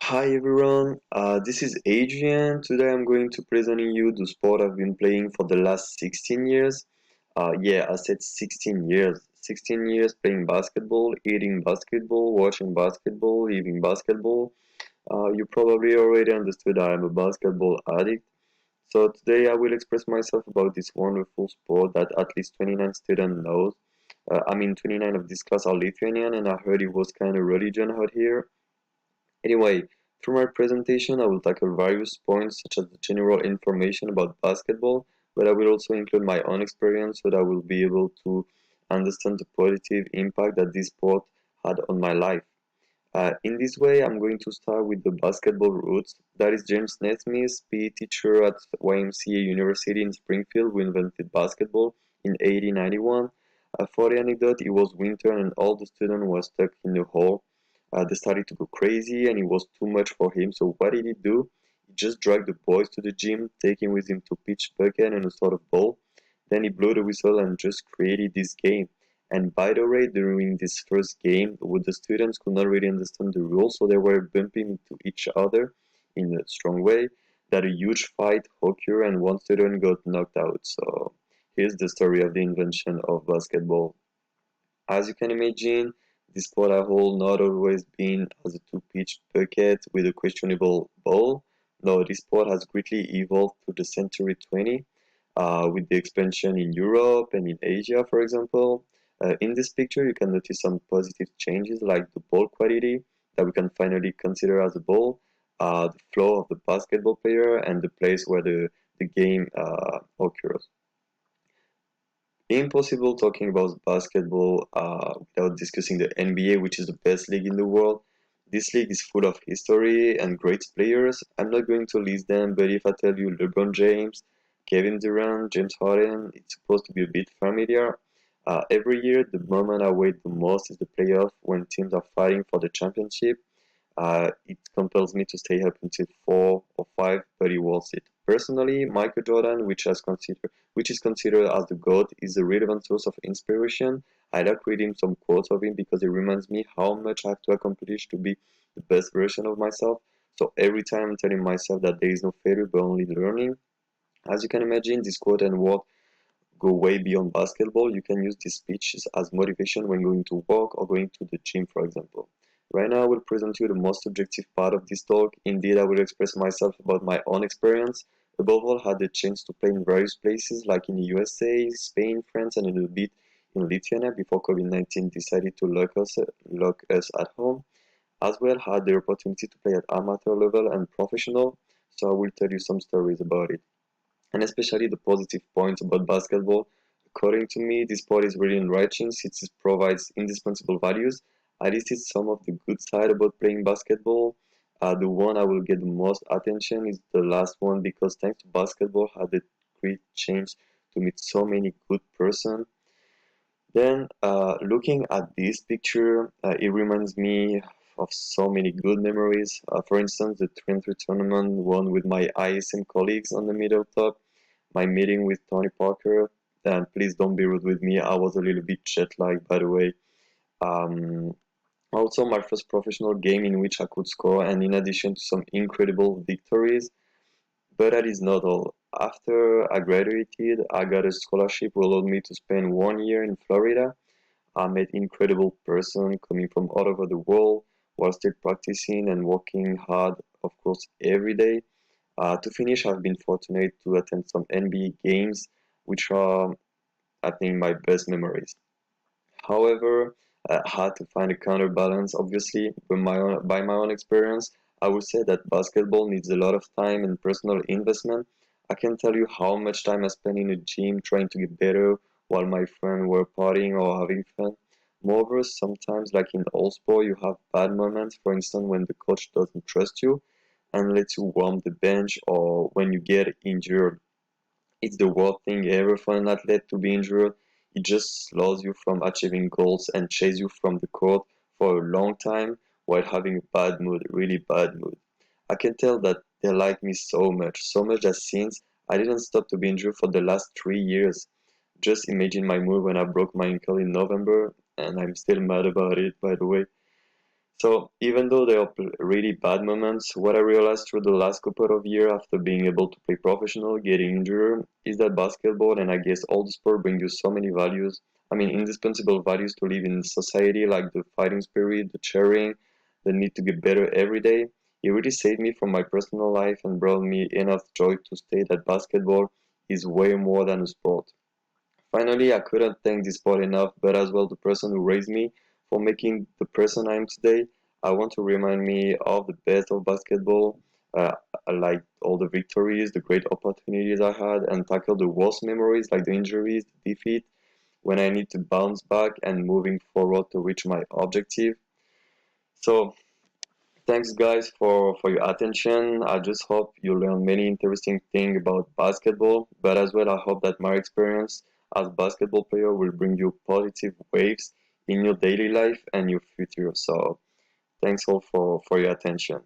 Hi everyone, this is Adrian. Today I'm going to presenting you the sport I've been playing for the last 16 years. Yeah, I said 16 years. 16 years playing basketball, eating basketball, watching basketball, eating basketball. You probably already understood I am a basketball addict. So today I will express myself about this wonderful sport that at least 29 students knows. 29 of this class are Lithuanian and I heard it was kind of religion out here. Anyway, through my presentation, I will tackle various points such as the general information about basketball, but I will also include my own experience so that I will be able to understand the positive impact that this sport had on my life. In this way, I'm going to start with the basketball roots. That is James Naismith, PE teacher at YMCA University in Springfield, who invented basketball in 1891. For the anecdote, it was winter and all the students were stuck in the hall. They started to go crazy and it was too much for him. So what did he do? He just dragged the boys to the gym, taking with him to pitch bucket and a sort of ball. Then he blew the whistle and just created this game. And by the way, during this first game, the students could not really understand the rules, so they were bumping into each other in a strong way. That a huge fight occurred and one student got knocked out. So here's the story of the invention of basketball. As you can imagine, this sport has not always been as a two-pitch bucket with a questionable ball. No, this sport has greatly evolved through the century 20, with the expansion in Europe and in Asia, for example. In this picture, you can notice some positive changes like the ball quality that we can finally consider as a ball, the flow of the basketball player, and the place where the game occurs. Impossible talking about basketball without discussing the NBA, which is the best league in the world. This league is full of history and great players. I'm not going to list them, but if I tell you LeBron James, Kevin Durant, James Harden, it's supposed to be a bit familiar. Every year, the moment I wait the most is the playoff when teams are fighting for the championship. It compels me to stay up until 4 or 5, but it worth it. Personally, Michael Jordan, which is considered as the GOAT, is a relevant source of inspiration. I like reading some quotes of him because it reminds me how much I have to accomplish to be the best version of myself. So every time I'm telling myself that there is no failure but only learning. As you can imagine, this quote and word go way beyond basketball. You can use these speeches as motivation when going to work or going to the gym, for example. Right now, I will present you the most subjective part of this talk. Indeed, I will express myself about my own experience. Above all, I had the chance to play in various places like in the USA, Spain, France, and a little bit in Lithuania before COVID-19 decided to lock us at home. As well, I had the opportunity to play at amateur level and professional, so I will tell you some stories about it and especially the positive points about basketball. According to me, this sport is really enriching since it provides indispensable values. I listed some of the good side about playing basketball. The one I will get the most attention is the last one because thanks to basketball, I had a great chance to meet so many good person. Then, looking at this picture, it reminds me of so many good memories. For instance, the 3 tournament won with my ISM colleagues on the middle top, my meeting with Tony Parker, and please don't be rude with me, I was a little bit jet lagged by the way. Um, Also, my first professional game in which I could score, and in addition to some incredible victories. But that is not all. After I graduated, I got a scholarship who allowed me to spend 1 year in Florida. I met incredible person coming from all over the world while still practicing and working hard, of course, every day. To finish, I've been fortunate to attend some NBA games, which are, I think, my best memories. However, I had to find a counterbalance, obviously, by my own experience. I would say that basketball needs a lot of time and personal investment. I can tell you how much time I spent in a gym trying to get better while my friends were partying or having fun. Moreover, sometimes, like in all sport, you have bad moments. For instance, when the coach doesn't trust you and lets you warm the bench, or when you get injured. It's the worst thing ever for an athlete to be injured. It just slows you from achieving goals and chases you from the court for a long time while having a bad mood, really bad mood. I can tell that they like me so much that since I didn't stop to be injured for the last 3 years. Just imagine my mood when I broke my ankle in November, and I'm still mad about it, by the way. So even though there are really bad moments, what I realized through the last couple of years after being able to play professional, getting injured, is that basketball and I guess all the sport bring you so many values. I mean, indispensable values to live in society, like the fighting spirit, the sharing, the need to get better every day. It really saved me from my personal life and brought me enough joy to state that basketball is way more than a sport. Finally, I couldn't thank this sport enough, but as well the person who raised me for making the person I am today. I want to remind me of the best of basketball, like all the victories, the great opportunities I had, and tackle the worst memories like the injuries, the defeat, when I need to bounce back and moving forward to reach my objective. So thanks guys for your attention. I just hope you learn many interesting things about basketball, but as well I hope that my experience as basketball player will bring you positive waves in your daily life and your future. So thanks all for your attention.